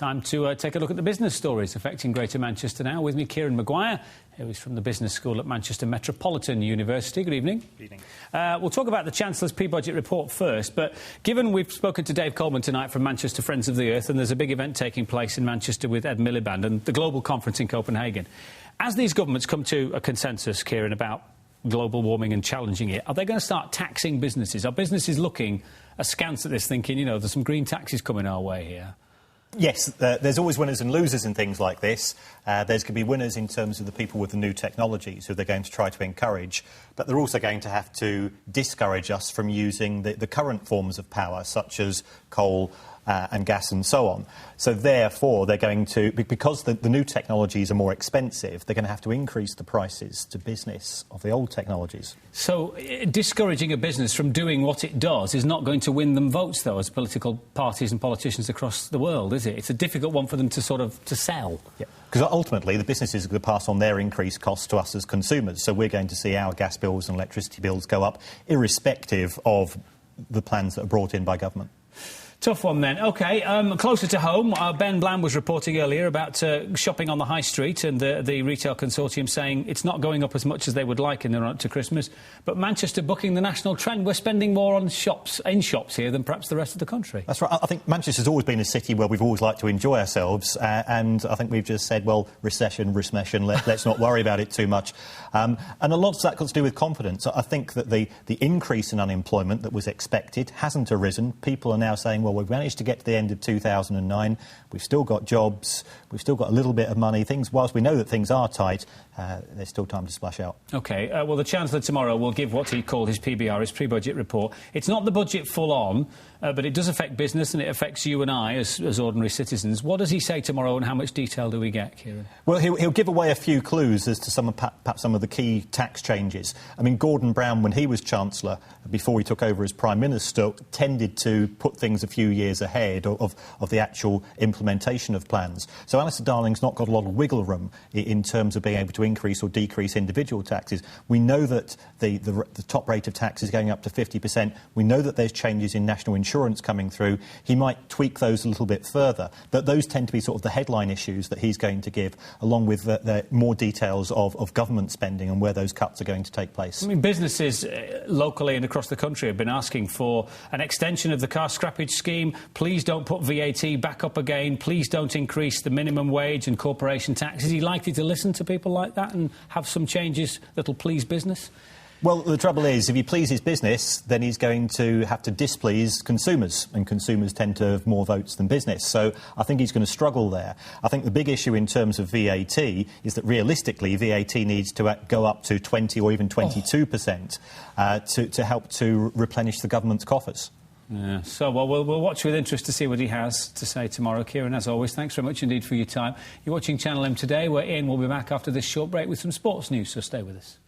Time to take a look at the business stories affecting Greater Manchester now. With me, Kieron Maguire, who is from the Business School at Manchester Metropolitan University. Good evening. Good evening. We'll talk about the Chancellor's pre-budget report first, but given we've spoken to Dave Coleman tonight from Manchester Friends of the Earth, and there's a big event taking place in Manchester with Ed Miliband and the Global Conference in Copenhagen, as these governments come to a consensus, Kieron, about global warming and challenging it, are they going to start taxing businesses? Are businesses looking askance at this, thinking, you know, there's some green taxes coming our way here? Yes, there's always winners and losers in things like this. There's going to be winners in terms of the people with the new technologies who they're going to try to encourage, but they're also going to have to discourage us from using the current forms of power, such as coal and gas and so on. So therefore, they're going to, because the new technologies are more expensive, they're going to have to increase the prices to business of the old technologies. So discouraging a business from doing what it does is not going to win them votes, though, as political parties and politicians across the world, is it? It's a difficult one for them to sell. Yeah. Because ultimately, the businesses are going to pass on their increased costs to us as consumers. So we're going to see our gas bills and electricity bills go up, irrespective of the plans that are brought in by government. Tough one, then. OK, closer to home, Ben Bland was reporting earlier about shopping on the high street and the retail consortium saying it's not going up as much as they would like in the run-up to Christmas. But Manchester bucking the national trend. We're spending more on shops here than perhaps the rest of the country. That's right. I think Manchester's always been a city where we've always liked to enjoy ourselves. And I think we've just said, well, recession, let's not worry about it too much. And a lot of that got to do with confidence. I think that the increase in unemployment that was expected hasn't arisen. People are now saying, well, we've managed to get to the end of 2009. We've still got jobs. We've still got a little bit of money. Whilst we know that things are tight, there's still time to splash out. OK. Well, the Chancellor tomorrow will give what he called his PBR, his pre-budget report. It's not the budget full-on, but it does affect business and it affects you and I as ordinary citizens. What does he say tomorrow and how much detail do we get, Kieron? Well, he'll give away a few clues as to perhaps some of the key tax changes. I mean, Gordon Brown, when he was Chancellor, before he took over as Prime Minister, tended to put things a few years ahead of the actual implementation of plans. So Alistair Darling's not got a lot of wiggle room in terms of being able to increase or decrease individual taxes. We know that the top rate of tax is going up to 50%. We know that there's changes in national insurance coming through. He might tweak those a little bit further. But those tend to be sort of the headline issues that he's going to give, along with the more details of government spending and where those cuts are going to take place. I mean, businesses locally and across the country have been asking for an extension of the car scrappage scheme. Please don't put VAT back up again. Please don't increase the minimum wage and corporation tax. Is he likely to listen to people like that and have some changes that'll please business? Well, the trouble is, if he pleases business, then he's going to have to displease consumers, and consumers tend to have more votes than business. So I think he's going to struggle there. I think the big issue in terms of VAT is that realistically VAT needs to go up to 20 or even 22% to help to replenish the government's coffers. Yeah. So, well, we'll watch with interest to see what he has to say tomorrow. Kieron, as always, thanks very much indeed for your time. You're watching Channel M Today, where Ian will be back after this short break with some sports news, so stay with us.